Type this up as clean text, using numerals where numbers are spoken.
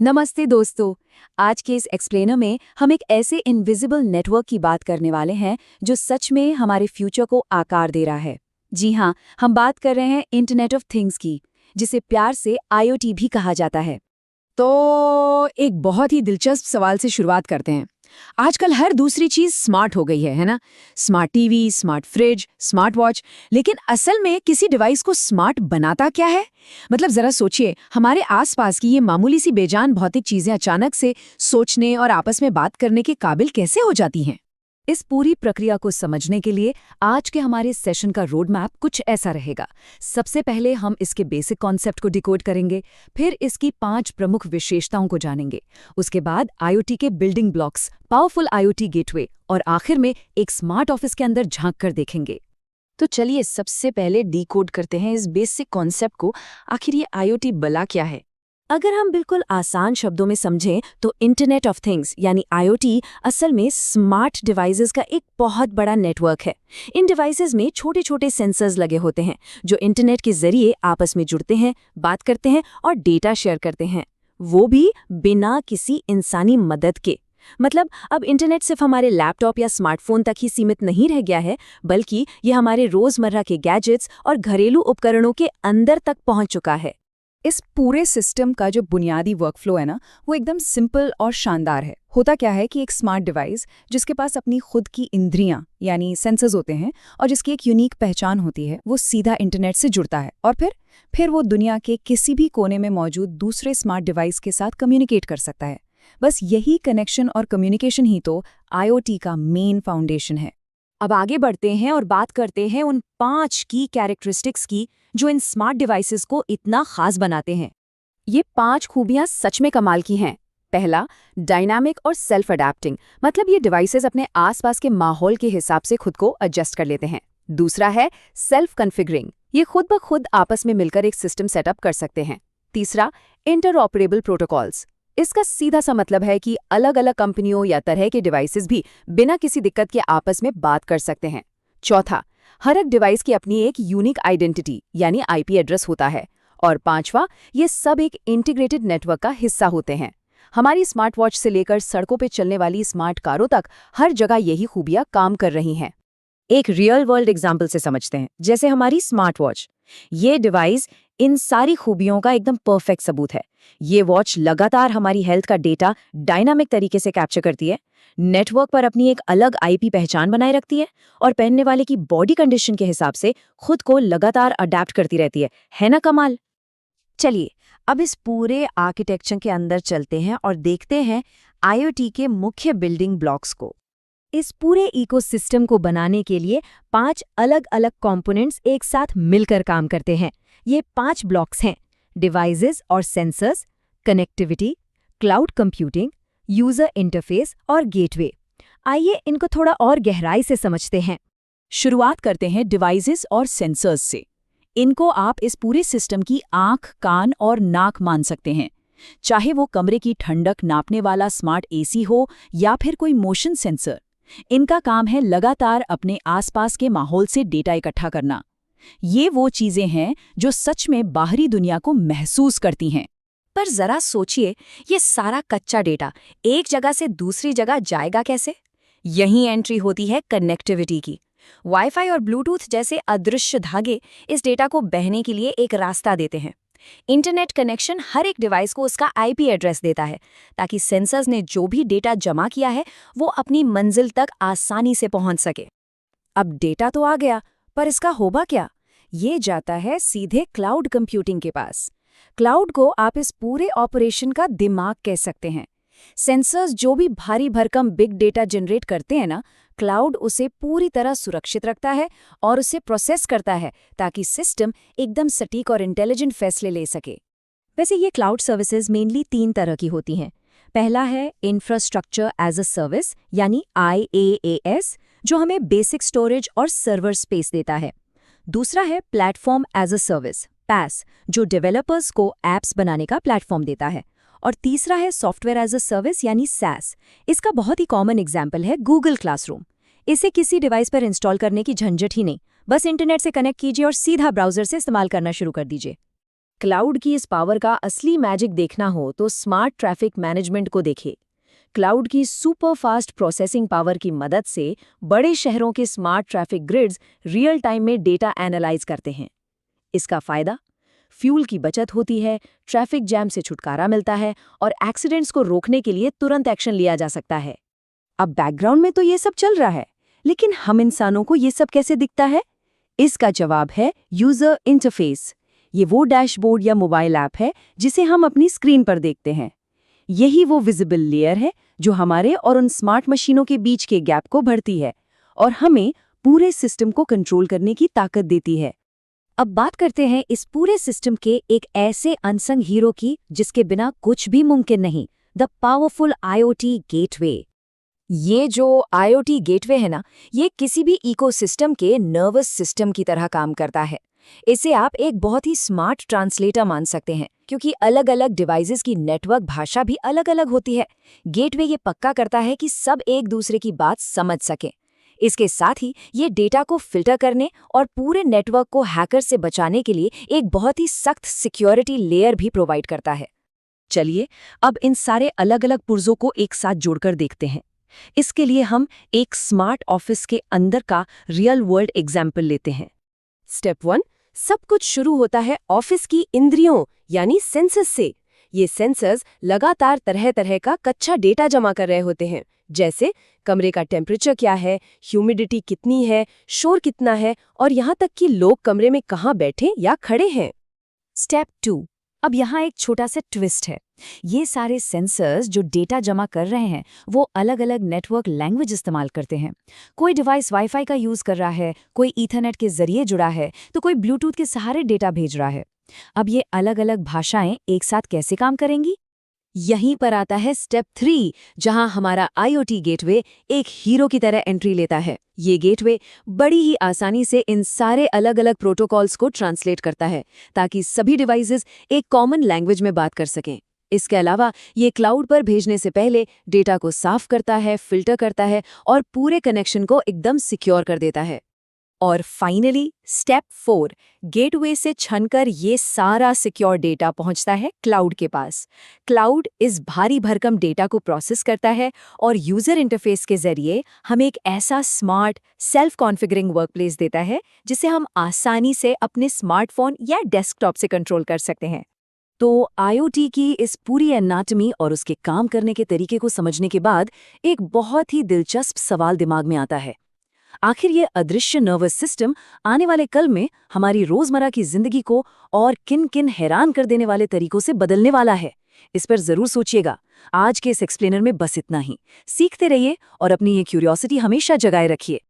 नमस्ते दोस्तों। आज के इस एक्सप्लेनर में हम एक ऐसे इनविजिबल नेटवर्क की बात करने वाले हैं जो सच में हमारे फ्यूचर को आकार दे रहा है। जी हाँ, हम बात कर रहे हैं इंटरनेट ऑफ थिंग्स की, जिसे प्यार से आईओटी भी कहा जाता है। तो एक बहुत ही दिलचस्प सवाल से शुरुआत करते हैं। आजकल हर दूसरी चीज स्मार्ट हो गई है ना? Smart TV, smart fridge, smart watch. लेकिन असल में किसी डिवाइस को स्मार्ट बनाता क्या है? मतलब जरा सोचिए, हमारे आसपास की ये मामूली सी बेजान भौतिक चीजें अचानक से सोचने और आपस में बात करने के काबिल कैसे हो जाती हैं? इस पूरी प्रक्रिया को समझने के लिए आज के हमारे सेशन का रोड मैप कुछ ऐसा रहेगा। सबसे पहले हम इसके बेसिक कॉन्सेप्ट को डिकोड करेंगे, फिर इसकी 5 प्रमुख विशेषताओं को जानेंगे। उसके बाद आईओटी के building blocks, powerful IoT gateway और आखिर में एक स्मार्ट ऑफिस के अंदर झांक कर देखेंगे। तो चलिए सबसे पहले डिकोड करते हैं इस बेसिक कॉन्सेप्ट को। आखिर ये आईओटी भला क्या है? अगर हम बिल्कुल आसान शब्दों में समझें तो इंटरनेट ऑफ थिंग्स यानी आईओटी असल में स्मार्ट डिवाइसेस का एक बहुत बड़ा नेटवर्क है। इन डिवाइसेस में छोटे छोटे सेंसर्स लगे होते हैं जो इंटरनेट के जरिए आपस में जुड़ते हैं, बात करते हैं और डेटा शेयर करते हैं, वो भी बिना किसी इंसानी मदद के। मतलब अब इंटरनेट सिर्फ हमारे लैपटॉप या स्मार्टफोन तक ही सीमित नहीं रह गया है, बल्कि ये हमारे रोजमर्रा के गैजेट्स और घरेलू उपकरणों के अंदर तक पहुंच चुका है। इस पूरे सिस्टम का जो बुनियादी वर्कफ्लो है ना, वो एकदम सिंपल और शानदार है। होता क्या है कि एक स्मार्ट डिवाइस जिसके पास अपनी खुद की इंद्रियां यानी सेंसर्स होते हैं और जिसकी एक यूनिक पहचान होती है, वो सीधा इंटरनेट से जुड़ता है और फिर वो दुनिया के किसी भी कोने में मौजूद दूसरे स्मार्ट डिवाइस के साथ कम्युनिकेट कर सकता है। बस यही कनेक्शन और कम्युनिकेशन ही तो आईओटी का मेन फाउंडेशन है। अब आगे बढ़ते हैं और बात करते हैं उन 5 की कैरेक्टरिस्टिक्स की जो इन स्मार्ट डिवाइसेस को इतना खास बनाते हैं। ये 5 खूबियां सच में कमाल की हैं। पहला, डायनामिक और सेल्फ अडैप्टिंग, मतलब ये डिवाइसेस अपने आसपास के माहौल के हिसाब से खुद को एडजस्ट कर लेते हैं। दूसरा है सेल्फ कॉन्फ़िगरिंग, ये खुद ब खुद आपस में मिलकर एक सिस्टम सेटअप कर सकते हैं। तीसरा, इंटरऑपरेबल प्रोटोकॉल्स, इसका सीधा सा मतलब है कि अलग अलग कंपनियों या तरह के डिवाइसेस भी बिना किसी दिक्कत के आपस में बात कर सकते हैं। चौथा, हर एक डिवाइस की अपनी एक यूनिक आइडेंटिटी यानी आईपी एड्रेस होता है। और पांचवा, ये सब एक इंटीग्रेटेड नेटवर्क का हिस्सा होते हैं। हमारी स्मार्ट वॉच से लेकर सड़कों पे चलने वाली स्मार्ट कारों तक हर जगह यही खूबियां काम कर रही हैं। एक रियल वर्ल्ड एग्जाम्पल से समझते हैं, जैसे हमारी स्मार्ट वॉच। ये डिवाइस इन सारी खूबियों का एकदम परफेक्ट सबूत है। ये वॉच लगातार हमारी हेल्थ का डेटा डायनामिक तरीके से कैप्चर करती है, नेटवर्क पर अपनी एक अलग आईपी पहचान बनाए रखती है और पहनने वाले की बॉडी कंडीशन के हिसाब से खुद को लगातार अडेप्ट करती रहती है ना कमाल? चलिए अब इस पूरे आर्किटेक्चर के अंदर चलते हैं और देखते हैं आईओटी के मुख्य बिल्डिंग ब्लॉक्स को। इस पूरे इकोसिस्टम को बनाने के लिए 5 अलग अलग कंपोनेंट्स एक साथ मिलकर काम करते हैं। ये 5 ब्लॉक्स हैं: डिवाइसेस और sensors, connectivity, cloud computing, user interface और गेटवे। आइए इनको थोड़ा और गहराई से समझते हैं। शुरुआत करते हैं डिवाइसेस और सेंसर्स से। इनको आप इस पूरे सिस्टम की आंख, कान और नाक मान सकते हैं। चाहे वो कमरे की ठंडक नापने वाला स्मार्ट एसी हो या फिर कोई मोशन सेंसर, इनका काम है लगातार अपने आसपास के माहौल से डेटा इकट्ठा करना। ये वो चीजें हैं जो सच में बाहरी दुनिया को महसूस करती हैं। पर जरा सोचिए, ये सारा कच्चा डेटा एक जगह से दूसरी जगह जाएगा कैसे? यही एंट्री होती है कनेक्टिविटी की। वाईफाई और ब्लूटूथ जैसे अदृश्य धागे इस डेटा को बहने के लिए एक रास्ता देते हैं। इंटरनेट कनेक्शन हर एक डिवाइस को उसका आईपी एड्रेस देता है, ताकि सेंसर्स ने जो भी डेटा जमा किया है वो अपनी मंजिल तक आसानी से पहुंच सके। अब डेटा तो आ गया, पर इसका होगा क्या? ये जाता है सीधे क्लाउड कंप्यूटिंग के पास। क्लाउड को आप इस पूरे ऑपरेशन का दिमाग कह सकते हैं। सेंसर्स जो भी भारी भरकम बिग डेटा जनरेट करते हैं ना, क्लाउड उसे पूरी तरह सुरक्षित रखता है और उसे प्रोसेस करता है ताकि सिस्टम एकदम सटीक और इंटेलिजेंट फैसले ले सके। वैसे ये क्लाउड सर्विसेज मेनली 3 तरह की होती हैं। पहला है इंफ्रास्ट्रक्चर एज अ सर्विस यानी IaaS, जो हमें बेसिक स्टोरेज और सर्वर स्पेस देता है। दूसरा है platform as a service PaaS, जो डेवलपर्स को ऐप्स बनाने का प्लेटफॉर्म देता है। और तीसरा है सॉफ्टवेयर एज अ सर्विस यानी SaaS। इसका बहुत ही कॉमन एग्जाम्पल है गूगल क्लासरूम। इसे किसी डिवाइस पर इंस्टॉल करने की झंझट ही नहीं, बस इंटरनेट से कनेक्ट कीजिए और सीधा ब्राउजर से इस्तेमाल करना शुरू कर दीजिए। क्लाउड की इस पावर का असली मैजिक देखना हो तो स्मार्ट ट्रैफिक मैनेजमेंट को देखें। क्लाउड की सुपर फास्ट प्रोसेसिंग पावर की मदद से बड़े शहरों के smart traffic grids real time में डेटा एनालाइज करते हैं। इसका फायदा, फ्यूल की बचत होती है, ट्रैफिक जैम से छुटकारा मिलता है और एक्सीडेंट्स को रोकने के लिए तुरंत एक्शन लिया जा सकता है। अब बैकग्राउंड में तो ये सब चल रहा है, लेकिन हम इंसानों को ये सब कैसे दिखता है? इसका जवाब है यूजर इंटरफेस। ये वो डैशबोर्ड या मोबाइल ऐप है जिसे हम अपनी स्क्रीन पर देखते हैं। यही वो विजिबल लेयर है जो हमारे और उन स्मार्ट मशीनों के बीच के गैप को भरती है और हमें पूरे सिस्टम को कंट्रोल करने की ताकत देती है। अब बात करते हैं इस पूरे सिस्टम के एक ऐसे अनसंग हीरो की जिसके बिना कुछ भी मुमकिन नहीं, द पावरफुल आईओटी गेटवे। ये जो आईओटी गेटवे है ना, ये किसी भी इकोसिस्टम के नर्वस सिस्टम की तरह काम करता है। इसे आप एक बहुत ही स्मार्ट ट्रांसलेटर मान सकते हैं, क्योंकि अलग अलग डिवाइसेस की नेटवर्क भाषा भी अलग अलग होती है। गेटवे ये पक्का करता है कि सब एक दूसरे की बात समझ सकें। इसके साथ ही ये डेटा को फिल्टर करने और पूरे नेटवर्क को हैकर से बचाने के लिए एक बहुत ही सख्त सिक्योरिटी लेयर भी प्रोवाइड करता है। चलिए अब इन सारे अलग अलग पुर्जों को एक साथ जोड़कर देखते हैं। इसके लिए हम एक स्मार्ट ऑफिस के अंदर का रियल वर्ल्ड एग्जाम्पल लेते हैं। स्टेप 1, सब कुछ शुरू होता है ऑफिस की इंद्रियों यानी सेंसर्स से। ये सेंसर्स लगातार तरह तरह का कच्चा डेटा जमा कर रहे होते हैं, जैसे कमरे का टेम्परेचर क्या है, ह्यूमिडिटी कितनी है, शोर कितना है और यहाँ तक कि लोग कमरे में कहाँ बैठे या खड़े हैं। स्टेप 2, अब यहाँ एक छोटा सा ट्विस्ट है। ये सारे सेंसर्स जो डेटा जमा कर रहे हैं वो अलग अलग नेटवर्क लैंग्वेज इस्तेमाल करते हैं। कोई डिवाइस वाईफाई का यूज़ कर रहा है, कोई ईथरनेट के जरिए जुड़ा है, तो कोई ब्लूटूथ के सहारे डेटा भेज रहा है। अब ये अलग अलग भाषाएं एक साथ कैसे काम करेंगी? यहीं पर आता है स्टेप 3, जहां हमारा आईओटी गेटवे एक हीरो की तरह एंट्री लेता है। ये गेटवे बड़ी ही आसानी से इन सारे अलग अलग प्रोटोकॉल्स को ट्रांसलेट करता है, ताकि सभी डिवाइसेस एक कॉमन लैंग्वेज में बात कर सकें। इसके अलावा ये क्लाउड पर भेजने से पहले डेटा को साफ करता है, फिल्टर करता है और पूरे कनेक्शन को एकदम सिक्योर कर देता है। और फाइनली स्टेप 4, गेटवे से छनकर ये सारा सिक्योर डेटा पहुंचता है क्लाउड के पास। क्लाउड इस भारी भरकम डेटा को प्रोसेस करता है और यूजर इंटरफेस के जरिए हमें एक ऐसा स्मार्ट सेल्फ कॉन्फ़िगरिंग वर्कप्लेस देता है जिसे हम आसानी से अपने स्मार्टफोन या डेस्कटॉप से कंट्रोल कर सकते हैं। तो आईओटी की इस पूरी एनाटॉमी और उसके काम करने के तरीके को समझने के बाद एक बहुत ही दिलचस्प सवाल दिमाग में आता है। आखिर ये अदृश्य नर्वस सिस्टम आने वाले कल में हमारी रोजमर्रा की जिंदगी को और किन किन हैरान कर देने वाले तरीकों से बदलने वाला है? इस पर जरूर सोचिएगा। आज के इस एक्सप्लेनर में बस इतना ही। सीखते रहिए और अपनी ये क्यूरियोसिटी हमेशा जगाए रखिए।